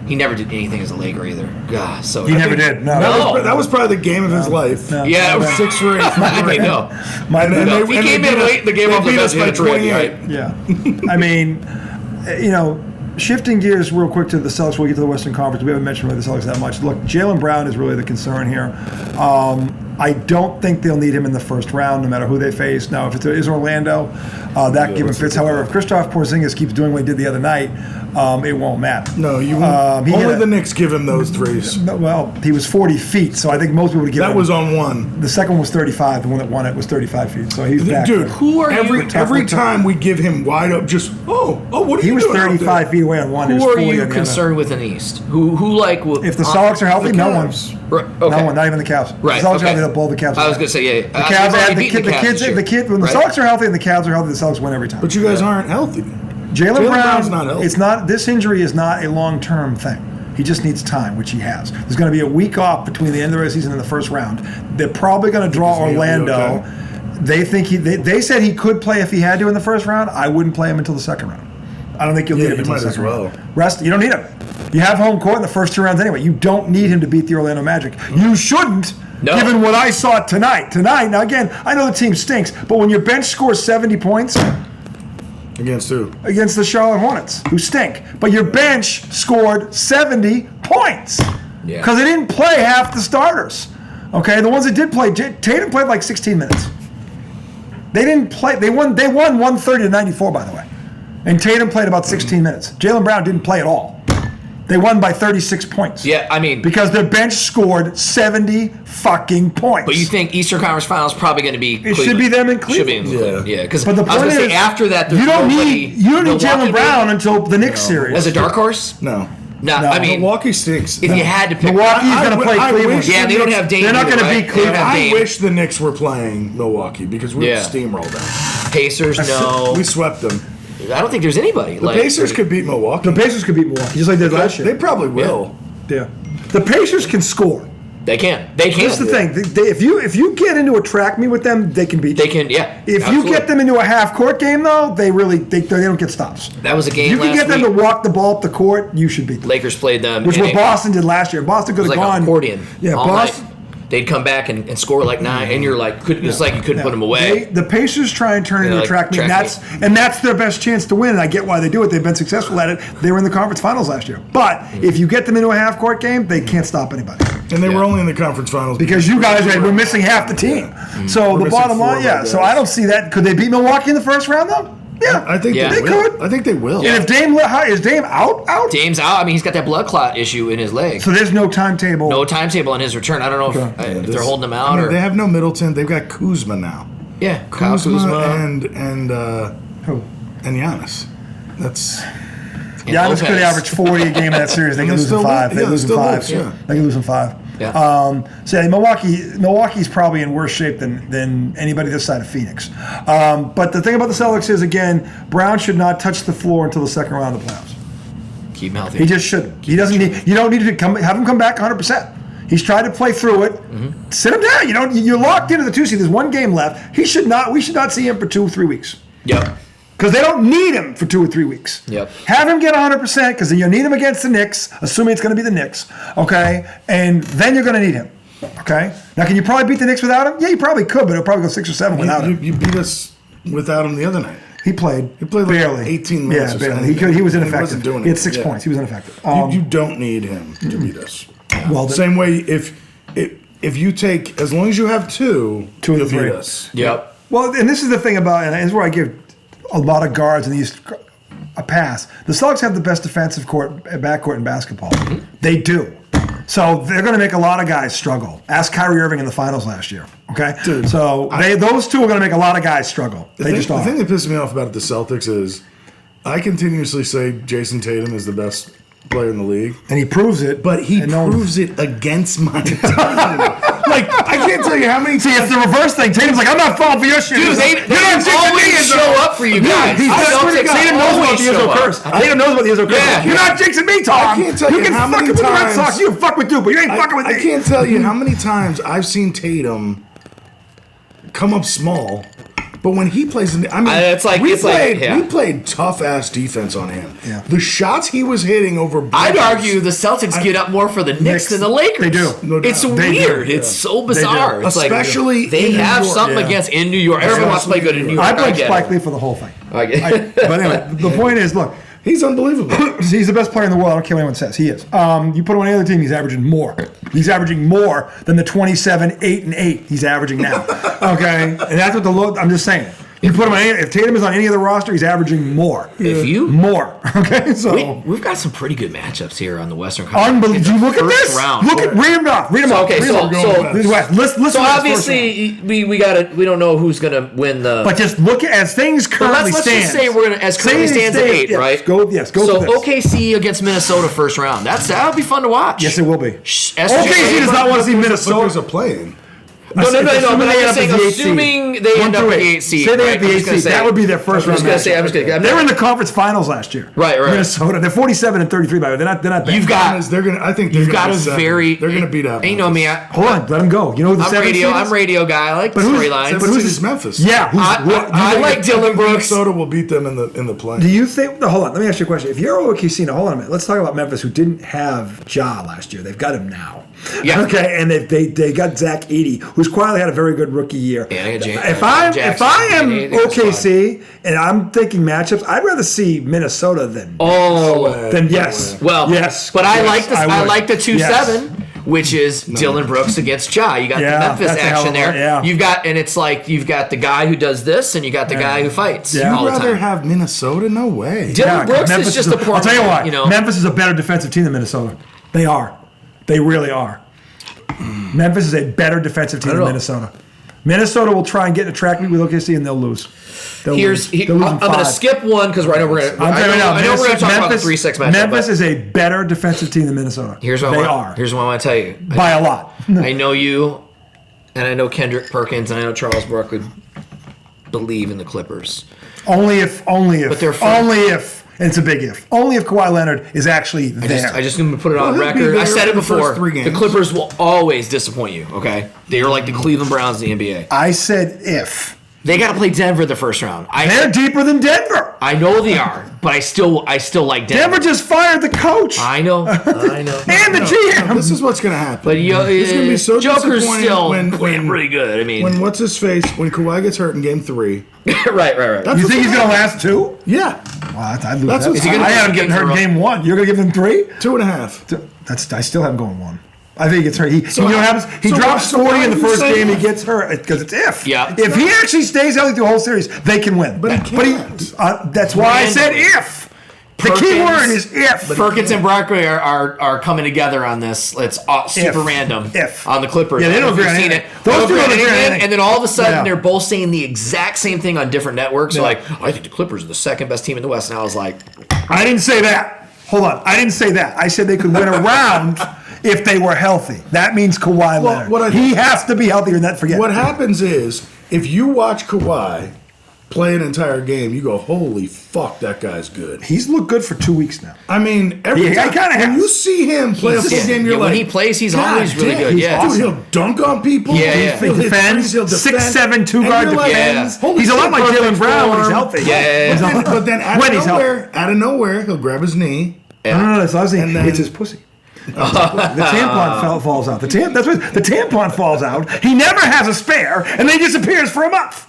He never did anything as a Laker either. God, so He never did. No. That was probably the game of his life. No. Yeah, It was 6 for 8 from 3. I know. Might have been. No, if he came in late in the game they off the beat bench, us he by had a trade, 28. right? Yeah. I mean, shifting gears real quick to the Celtics, we'll get to the Western Conference. We haven't mentioned really the Celtics that much. Look, Jaylen Brown is really the concern here. I don't think they'll need him in the first round, no matter who they face. Now, if it is Orlando, that given fits. However, if Kristaps Porzingis keeps doing what he did the other night, it won't matter. No, you won't. he Only hit a- the Knicks give him those threes. Well, he was 40 feet, so I think most people would give That him. was on one. The second one was 35. The one that won it was 35 feet. So he's back. Dude, there. Who are every you? every time we give him wide up, just what are He you was doing out 35 there? feet away on one. he was Who are 40 you on the other. concerned with in the East? Who like? If the Celtics are healthy, The no Cavs. one's. Okay. No one, not even the Cavs. Right, The Celtics okay. are healthy, they'll blow the Cavs. I was away. gonna say, yeah. The Cavs add the kids. When the Right. Celtics are healthy and the Cavs are healthy, the Celtics win every time. But you guys aren't healthy. Jaylen Brown's Brown, not healthy. it's not. This injury is not a long-term thing. He just needs time, which he has. There's going to be a week off between the end of the season and the first round. They're probably going to draw Think he'll be Orlando. okay? They think they said he could play if he had to in the first round. I wouldn't play him until the second round. I don't think you'll Yeah, need him you until the might as second well. round. Rest, you don't need him. You have home court in the first 2 rounds anyway. You don't need him to beat the Orlando Magic. You shouldn't, No. given what I saw tonight. Now again, I know the team stinks, but when your bench scores 70 points Against who? against the Charlotte Hornets, who stink, but your bench scored 70 points Yeah. because they didn't play half the starters. Okay, the ones that did play, Tatum played like 16 minutes. They didn't play. They won 130 to 94, by the way. And Tatum played about 16 minutes. Jaylen Brown didn't play at all. They won by 36 points. Yeah, I mean, Because their bench scored 70 fucking points. but you think Eastern Conference Finals probably going to be? It should be them in Should be in Cleveland. Cleveland. Yeah, because I But the was going point to is, say after that, there's you don't nobody, need Milwaukee, Jaylen Brown maybe? until the Knicks series. as a dark horse. No. No, I mean, Milwaukee stinks. if you had to pick, Milwaukee's going to play I Cleveland. wish yeah, they don't have Dame. They're not either, gonna right? beat They don't have I Dame. wish the Knicks were playing Milwaukee because we would Yeah. steamroll them. Pacers. No, We swept them. I don't think there's anybody. The Pacers could beat Milwaukee. The Pacers could beat Milwaukee, just like they did last They year. probably will. Yeah. The Pacers can score. They can. They can. Here's the thing. If you get into a track meet with them, they can beat you. They can. Yeah. If absolutely. you get them into a half court game, though, they don't get stops. that was a game. If you can last get them week. to walk the ball up the court, you should beat them. Lakers played them, Which and what it Boston did last year. Boston could was have like gone an accordion. Yeah, all Boston. night. They'd come back and score like 9, and you're like, it's like you couldn't Yeah. put them away. The Pacers try and turn it into like a track meet, track and that's their best chance to win. And I get why they do it. They've been successful at it. They were in the conference finals last year. But if you get them into a half court game, they can't stop anybody And they Yeah. were only in the conference finals because you guys were missing half the team. So We're the missing bottom 4 line, of our yeah. So guys. I don't see that. Could they beat Milwaukee in the first round though? Yeah, I think Yeah. they They will. could. I think they will. And if Dame is Dame out? Dame's out. I mean, he's got that blood clot issue in his leg. So there's no timetable. No timetable on his return. I don't know if they're holding him out I mean, or they have no Middleton. They've got Kuzma now. yeah, Kyle Kuzma Kuzma. and Who? and Giannis. That's Giannis could average 40 a game in that series. They And can they lose in still five. lose. They Yeah, lose in still five. lose, yeah. They can lose in five. Yeah. So yeah, Milwaukee's probably in worse shape than anybody this side of Phoenix. But the thing about the Celtics is, again, Brown should not touch the floor until the second round of the playoffs. Keep him healthy. He just shouldn't. He doesn't need. You don't need to have him come back 100%. He's tried to play through it. Sit him down. You're locked into the 2 seed. There's one game left. We should not see him for 2 or 3 weeks. Yep. Because they don't need him for 2 or 3 weeks. Yep. Have him get 100% because you need him against the Knicks, assuming it's going to be the Knicks. Okay, and then you're going to need him. Okay. Now, can you probably beat the Knicks without him? Yeah, you probably could, but it'll probably go 6 or 7 without him. You beat us without him the other night. He played. He played like barely 18 minutes. Yeah, or barely. something. He was He ineffective. wasn't doing He had it. 6 Yeah. points. He was ineffective. You don't need him to beat us. Well, Same way if you take, as long as you have 2 2 of the you'll 3. beat us. Yep. Well, and this is the thing about, and this is where I give a lot of guards in the East a pass. The Celtics have the best defensive backcourt in basketball. They do. So they're going to make a lot of guys struggle. Ask Kyrie Irving in the finals last year. Okay, Dude, so those two are going to make a lot of guys struggle. They just The are. thing that pisses me off about the Celtics is I continuously say Jason Tatum is the best player in the league. And he proves it. But he and no one- proves it against my team. Like, I can't tell you how many See, it's the reverse thing. Tatum's like, I'm not falling for your shit. Dude, they always show up for you guys. He's I don't think Tatum knows about the always show Izzo up. curse. Tatum knows about the Izzo curse. Yeah. You're not jinxing me, Tom. I can't tell you can how fuck many with the Red times- Sox. You can fuck with Duke, but you ain't fucking with me. I can't tell you how many times I've seen Tatum come up small, but when he plays, we played tough ass defense on him. Yeah. The shots he was hitting over. I'd Bridges- argue the Celtics get up more for the Knicks than the Lakers. They do. No doubt. It's They weird. do. It's so bizarre. do. It's Especially like they in New have York. something Yeah. against in New York. Everyone wants to play good in New York. I blame get Spike it. Lee for the whole thing. I get it. But anyway, the point is, look, He's unbelievable. he's the best player in the world. I don't care what anyone says. He is. You put him on any other team, he's averaging more. He's averaging more than the 27, 8, and 8 he's averaging now. Okay? And that's what I'm just saying. You put him on if Tatum is on any other roster, he's averaging more. If you More. Okay? So. we've got some pretty good matchups here on the Western Conference. Unbelievable. In the Look at first this. round. Read them off. Read them off. Okay, Read 'em off. Listen so to obviously we don't know who's gonna win the. But just look at as things But currently let's stand. just say we're gonna as currently stands at 8, yes, right? Go So to this. OKC against Minnesota first round. That'll be fun to watch. Yes, it will be. SGA OKC does not want to see But there's Minnesota. a play-in. No. But I'm Assuming they just end saying, up as the 8 seed. assuming they 1 end up through with the 8. 8 seed. Say they right? have the I'm 8 just gonna seed. say- That would be their first round. I'm just matchup. gonna say. They were in the conference finals last year. Right. Minnesota. They're 47 and 33 by the way. They're not bad. You've got. I think they're You've got gonna a be 7. very. They're going to beat out. You know me. Hold on, let them go. You know who the I'm 7 radio. seed is? I'm radio guy. I like But who's- storylines. but who's this Memphis? Yeah. I like Dylan Brooks. Minnesota will beat them in the play. Do you think? No, hold on. Let me ask you a question. If you're OKC, now hold on a minute. Let's talk about Memphis, who didn't have Ja last year. They've got him now. Yeah. Okay, and they got Zach Edey, who's quietly had a very good rookie year. Yeah, they got If I Jackson. am They got OKC and I'm thinking matchups, I'd rather see Minnesota than yes. Well, yes. But I yes, like this. I would. like the 2-7. Yes. Which is Dylan Brooks against Ja. You got Yeah, the Memphis that's a hell action of a- there. yeah. You've got the guy who does this, and you got the guy who fights Yeah. all You'd the rather time. have Minnesota? No way. Dylan Yeah, Brooks Memphis is just a poor. I'll tell you what. You know, Memphis is a better defensive team than Minnesota. They are. They really are. Memphis is a better defensive team than know. Minnesota. Minnesota will try and get in a track meet with OKC, and they'll lose. They'll lose. They'll lose in I'm going to 5. skip one because I know we're going to. I'm telling you now, I know we're going to talk about the 3-6 matchup. Memphis but is a better defensive team than Minnesota. here's what they I want, are Here's what I want to tell you. by a lot. I know you, and I know Kendrick Perkins, and I know Charles Brook would believe in the Clippers. Only if. But they're fun. Only if. And it's a big if. Only if Kawhi Leonard is actually there. I just going to put it on Well, he'll be record. I there said it for the first before. 3 The games. Clippers will always disappoint you. Okay, they are like the Cleveland Browns in the NBA. I said if. They got to play Denver the first round. They're deeper than Denver. I know they are, but I still like Denver. Denver just fired the coach I know. and the GM. This is what's going to happen. But It's gonna be so Joker's disappointing still when- playing pretty good. I mean, when what's his face when Kawhi gets hurt in Game 3. right. You think he's going to last 2? Yeah, Wow, I'd lose That's that. what's gonna I be had him getting hurt in game game 1. You're going to give him 3? 2.5. I still have him going 1. I think he gets hurt. You know what happens? He so drops why- 40 why in the are you first saying game. He that? gets hurt because it's if. Yeah. If he actually stays healthy through the whole series, they can win. But he can't. That's why I said if. The key word is if. Perkins and Barkley are coming together on this. It's super random. If. On the Clippers. Yeah, they don't agree on anything. Those two don't agree on anything. And then all of a sudden, Yeah. they're both saying the exact same thing on different networks. So like, I think the Clippers are the second best team in the West. And I was like, I didn't say that. Hold on. I didn't say that. I said they could win a round if they were healthy. That means Kawhi Leonard. He has to be healthier than that. Forget What it. happens is, if you watch Kawhi play an entire game, you go, holy fuck, that guy's good. He's looked good for 2 weeks now. I mean, every Yeah, time he kinda when has. you see him play a full game, you're yeah, like, when he plays, he's God always really damn, good. he's Yeah. awesome. Dude, Dude, he'll dunk on people. Yeah, yeah. He'll He hit defends. threes, he'll defend. 6'7", two And guard you're like, defends. holy He's a lot shit, like Jalen perfect Brown when he's form. healthy. Yeah. But then out When of he's nowhere, he'll grab his knee. No, that's what I was saying. And then- It's his pussy. The tampon falls out. That's what the tampon falls out. He never has a spare, and then he disappears for a month.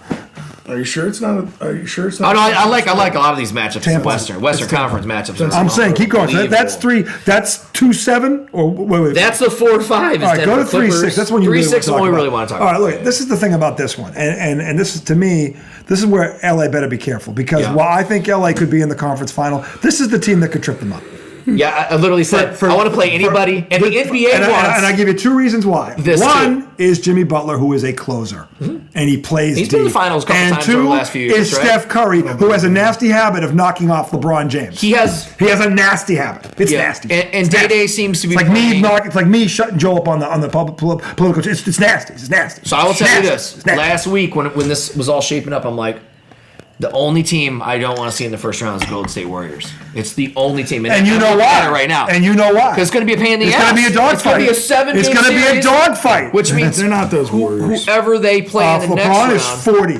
Are you sure it's not? Are you sure it's not? Oh no, I like a lot of these matchups. In Tampon. Western Conference matchups. I'm saying, keep going. So that's Unbelievable. 3. That's 2-7. Or wait. That's the 4-5. All right, go to 3-6. That's when you 3-6 is really what we want really want to talk All about. right, look. This is the thing about this one, and this is, to me, this is where LA better be careful, because Yeah. while I think LA could be in the conference final, this is the team that could trip them up. Yeah, I literally said I want to play anybody, and the NBA and wants. and I give you 2 reasons why. This One is Jimmy Butler, who is a closer, and he plays. He's been in the deep. finals a couple and times 2 over the last few years, is right? Steph Curry, who has a nasty habit of knocking off LeBron James. He has a nasty habit. It's yeah, nasty. and It's Day nasty. Day seems to be. It's like me playing- It's like me shutting Joe up on the political. It's nasty. It's nasty. So I will It's tell you nasty. this: It's nasty. last week when this was all shaping up, I'm like, the only team I don't want to see in the first round is the Golden State Warriors. It's the only team, And you know I'm looking at why? it right now. And you know why? Because it's going to be a pain in the It's ass. going to be a dogfight. It's going to be a 7-game It's going to be a series, dogfight. which means They're not those Warriors. whoever they play in the next LeBron round. is 40.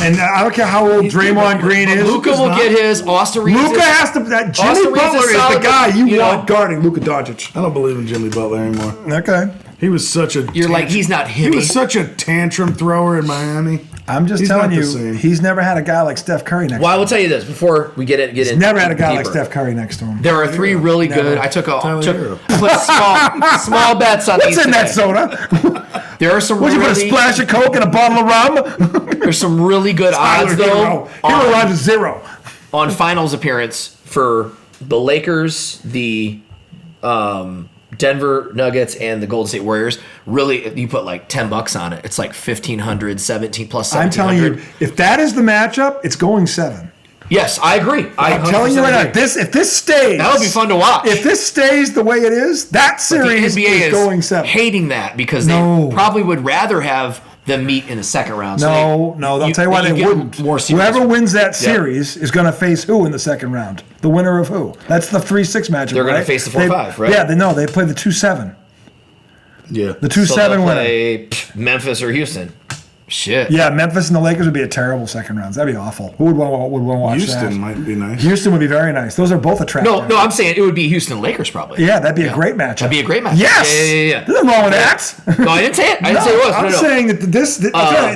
And I don't care how old Draymond Green is. Luka will get his. Austin Reeves. Luka is- has to. That Jimmy Austin Reeves is Butler is the solid, guy you you know. want guarding Luka Doncic. I don't believe in Jimmy Butler anymore. Okay. He was such a. You're like, he's not He him. was such a tantrum thrower in Miami. I'm just He's telling not the you, same. he's never had a guy like Steph Curry next Well, I to him. will tell you this before we get in. He's never had a guy like deeper. Steph Curry next to him. There are 3 really good. I took Hero. put small bets on What's these in that today. soda? There are some Would you put a really, splash of Coke and a bottle of rum? there's some really good odds though Hero rhymes with 0. on finals appearance for the Lakers, the Denver Nuggets, and the Golden State Warriors. Really, if you put like $10 on it, it's like 1,500, 17 plus I'm 1,700. telling you, if that is the matchup, it's going 7. Yes, I agree. I'm telling you right now, agree. if this stays, That would be fun to watch. If this stays the way it is, that The series NBA is going 7. hating that because No. they probably would rather have them meet in the second round. So No, I'll tell you why they get wouldn't. More serious. Whoever wins that series is going to face who in the second round? The winner of who? That's the 3-6 matchup. They're gonna right? face the 4-5, right? Yeah, they play the 2-7. Yeah. The 2-7 so they'll winner. play Memphis or Houston. Shit. Yeah, Memphis and the Lakers would be a terrible second rounds. That'd be awful. Who would want to watch Houston that? might be nice. Houston would be very nice. Those are both attractive. No, I'm saying it would be Houston Lakers probably. Yeah, that'd be a great matchup. That'd be a great matchup. Yes. Yeah. There's nothing wrong with that. No, I didn't say it. I didn't say it was. I'm No. saying that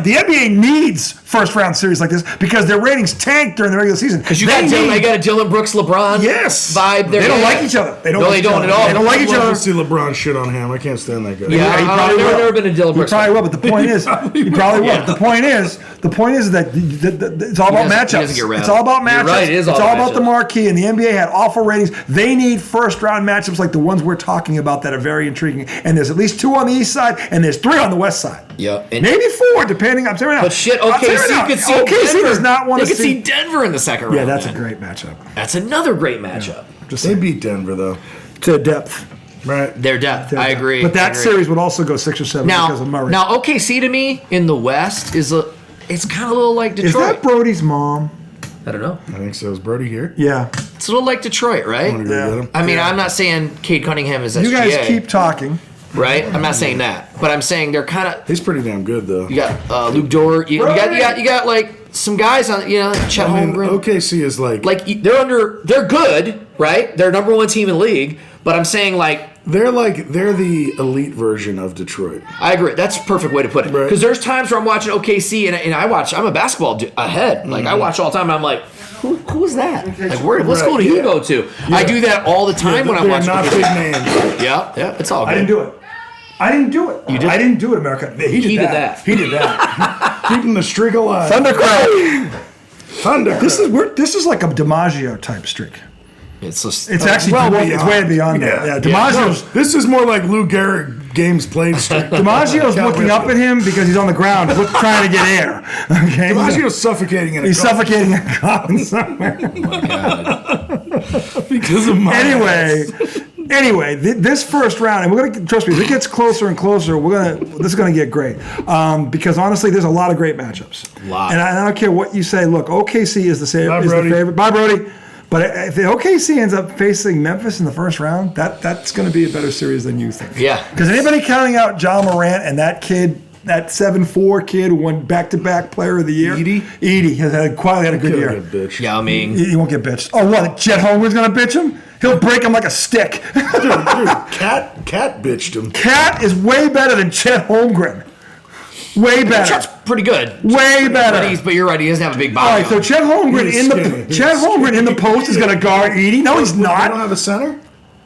the NBA needs first round series like this because their ratings tanked during the regular season. Because you got a Dylan Brooks, LeBron vibe there. They don't like each other. They don't No, like they each don't other. at all. They don't like each I'd love other. to see LeBron shit on him. I can't stand that guy. Yeah, he probably will. I've never been a Dylan He Brooks probably fan. will, but the point is, he probably will. Yeah. The point is that it's all about doesn't- he matchups. doesn't get around. It's all about You're matchups. right, it is all it's all about about the matchups. marquee, and the NBA had awful ratings. They need first round matchups like the ones we're talking about that are very intriguing. And there's at least 2 on the east side, and there's 3 on the west side. Yeah, and- maybe 4, depending. I'm telling you right now. But shit, I'm telling you OKC right now, could see OKC Denver. does not want They to could see Denver in the second round. Yeah, that's a man. great matchup. That's another great matchup. Just They saying. beat Denver though. To depth. Right. Their depth. I agree. But I that agree. series would also go 6 or 7 because of Murray. Now OKC to me in the West it's kind of a little like is Detroit. that Brody's mom? I don't know. I think so. Is Brody here? Yeah. It's a little like Detroit, I right? want to go Yeah. get him. I mean, I'm not saying Cade Cunningham is SGA, You guys keep talking. right? I'm not saying that, but I'm saying they're kind of. He's pretty damn good though. You got Luke Dort. You got like some guys on. Like Chet I mean, Holmgren. OKC is like They're good, right? They're number 1 team in the league. But I'm saying they're the elite version of Detroit. I agree. That's a perfect way to put it. Right. Because there's times where I'm watching OKC and I'm a basketball ahead. Like I watch all the time and I'm like, who is that? Like what school did he go to? I do that all the time when I'm They're watching. not OKC. big names. Yeah, it's all good. I didn't do it. You did? I didn't do it, America. He did that. He did that. Keeping the streak alive. Thundercrack. Thunder. This is like a DiMaggio type streak. It's just It's actually it's way beyond that. Yeah, DiMaggio's This is more like Lou Gehrig games played streak. DiMaggio's looking up at him because he's on the ground, trying to get air. Okay, DiMaggio's suffocating in a he's cup suffocating a coffin somewhere. because of my Anyway, this first round, and we're gonna trust me. As it gets closer and closer, this is gonna get great. Because honestly, there's a lot of great matchups. And I don't care what you say. Look, OKC is the favorite. Bye, Brody. But if the OKC ends up facing Memphis in the first round, that's going to be a better series than you think. Yeah. Because anybody counting out Ja Morant and that kid, that 7'4" kid who won back-to-back Player of the Year, Edie has quietly had a good year. Bitch. Yao Ming. He won't get bitched. Oh, what? Chet Holmgren's going to bitch him? He'll break him like a stick. Dude, Cat bitched him. Cat is way better than Chet Holmgren. Way better. Chet's pretty good. Way better. But you're right. He doesn't have a big body. All right, so Chet Holmgren in the post is going to guard Edie. No, he's They don't not. have a center?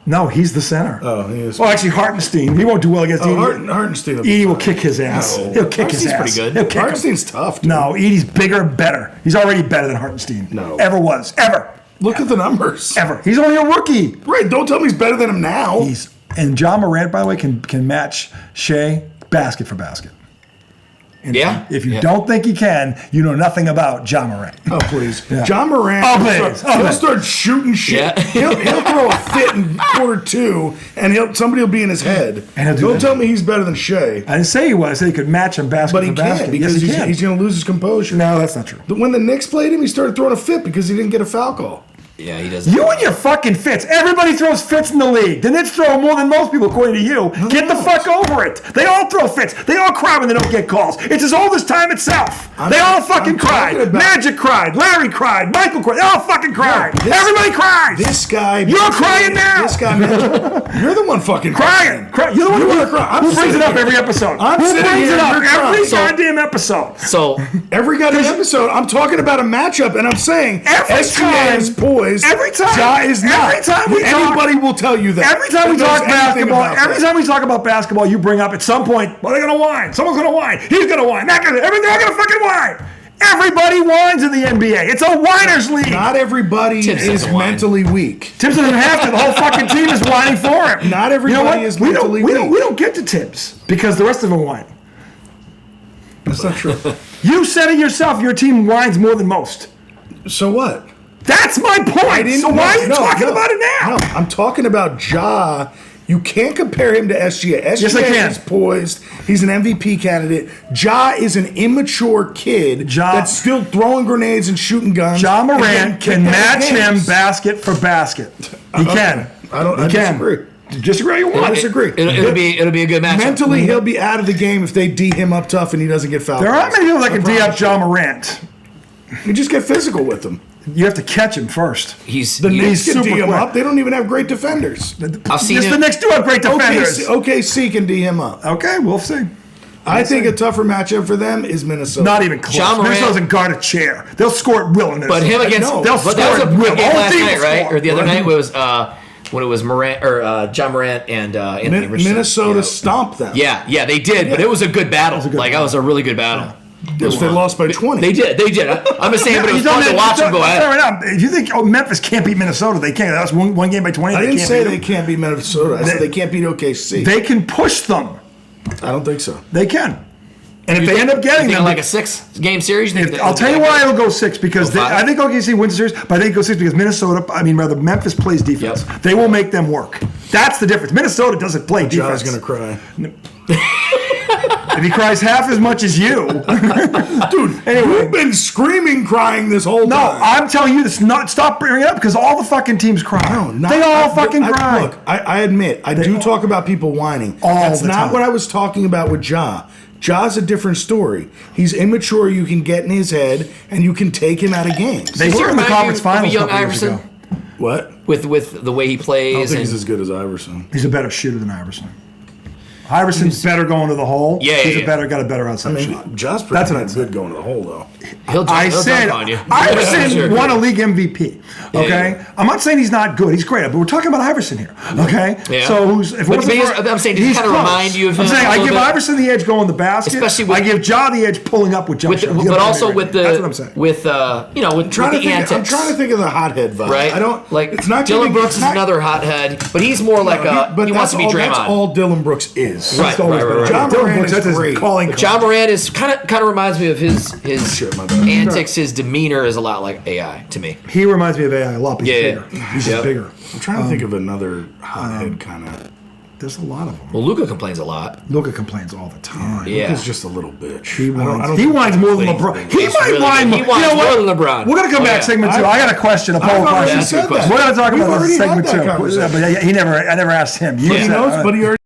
No, he's the center. Oh, he is. Oh, actually, Hartenstein. He won't do well against Edie. Hartenstein. Edie will kick his ass. No. He'll kick his ass. pretty good. He'll kick him. Hartenstein's tough. Dude. No, Edie's bigger and better. He's already better than Hartenstein. No. Ever was. Ever. Look at the numbers. Ever. He's only a rookie. Right, don't tell me he's better than him now. And Ja Morant, by the way, can match Shea basket for basket. And if you don't think he can, you know nothing about Ja Morant. Oh, please. Yeah. Ja Morant, he'll start shooting shit. Yeah. He'll throw a fit in quarter two, and somebody will be in his head. And Don't tell me he's better than Shea. I didn't say he was. I said he could match him basket But he for basket. can't because Yes, he can. he's going to lose his composure. No, that's not true. When the Knicks played him, he started throwing a fit because he didn't get a foul call. Yeah, he doesn't. You and your fucking fits. Everybody throws fits in the league. The Knicks throw more than most people, according to you. Get the fuck over it. They all throw fits. They all cry when they don't get calls. It's as old as time itself. They all fucking cried. Magic cried. Larry cried. Michael cried. They all fucking cried. Everybody cries. This guy. You're crying now. This guy. You're the one fucking crying. You're the one who brings it up every episode. Who brings it up every goddamn episode? So every goddamn episode, I'm talking about a matchup, and I'm saying SGA is poised. Every time. Ja is not. Every time we Anybody will tell you that. Every time we talk basketball, time we talk about basketball, you bring up at some point, well, they're going to whine. Someone's going to whine. He's going to whine. They're all going to fucking whine. Everybody whines in the NBA. It's a whiners league. Not everybody is mentally weak. Tibbs doesn't have to. The whole fucking team is whining for him. Not everybody is mentally weak. We don't get to Tibbs because the rest of them whine. That's not true. You said it yourself. Your team whines more than most. So what? That's my point. So why are you talking about it now? No, I'm talking about Ja. You can't compare him to SGA. SGA Yes, I can. is poised. He's an MVP candidate. Ja is an immature kid that's still throwing grenades and shooting guns. Ja Morant can match him basket for basket. He can. I disagree. Disagree? You want? I disagree. It'll be a good matchup. Mentally, he'll be out of the game if they D him up tough and he doesn't get fouled. There aren't many people that can D up Ja Morant. You just get physical with him. You have to catch him first. The Knicks can D him up. They don't even have great defenders. I've seen the Knicks do have great defenders. OKC can D him up. Okay, we'll see. I think a tougher matchup for them is Minnesota. Not even close. Minnesota doesn't guard a chair. They'll score at will in Minnesota. But him against they'll but score that was at a will. game last teams night, right? score. Or the other night was when it was Morant or Ja Morant and Anthony Richardson. Minnesota stomped them. Yeah, they did. But it was a good battle. That was a really good battle. They lost by 20. They did. I'm just saying, but it was fun to watch them go at it. If you think Memphis can't beat Minnesota, they can't. That was one game by 20. I didn't say they can't beat Minnesota. I said they can't beat OKC. They can push them. I don't think so. They can. And if they end up getting them, like a 6-game series, I'll tell you why it'll go 6 because I think OKC wins the series, but I think it'll go 6 because Memphis plays defense. Yep. They will make them work. That's the difference. Minnesota doesn't play defense. Ja's gonna cry. If he cries half as much as you, dude. Anyway, you've been screaming, crying this whole time. No, I'm telling you this. Stop bringing it up because all the fucking teams cry. No, they all fucking cry. Look, I admit, I do talk about people whining. That's not what I was talking about with Ja. Ja's a different story. He's immature. You can get in his head, and you can take him out of games. They were in the conference finals. Young Iverson. What? With the way he plays. I don't think he's as good as Iverson. He's a better shooter than Iverson. Iverson's better going to the hole. He's yeah. got a better outside shot. Josh That's what Primo's good going to the hole, though. He'll said dunk on you. Iverson Sure. won a league MVP. Okay, I'm not saying he's not good. He's great, but we're talking about Iverson here. Okay, Yeah. so I'm saying, does he kind of remind you of him? I'm saying a I little give bit? Iverson the edge going the basket. Especially with- I give Ja the edge pulling up with jump shots. but also with the that's what I'm saying. with I'm trying to think of the hothead vibe. right? I don't like. It's not Dylan giving- Brooks it's is not- another hothead, but he's more like but he wants to be that's Draymond. all Dylan Brooks is. Right, Always been. right. John Dylan Moran Brooks, is that's his great. calling card. John Moran is kind of reminds me of his Shit, my bad. antics. His demeanor is a lot like AI to me. He reminds me of AI a lot, but he's Yeah. bigger. He's just bigger. I'm trying to think of another hothead kind of. There's a lot of them. Well, Luka complains a lot. Luka complains all the time. Yeah. He's just a little bitch. He I don't whines think more than he's LeBron. big. He might whine more. He whines You know what? more than LeBron. We're gonna come Oh, back yeah. segment 2. I got a question, a poll I've already question. said We're that. We're gonna talk We've about this already in segment had that 2. conversation. But I never asked him. You He said, knows, but he already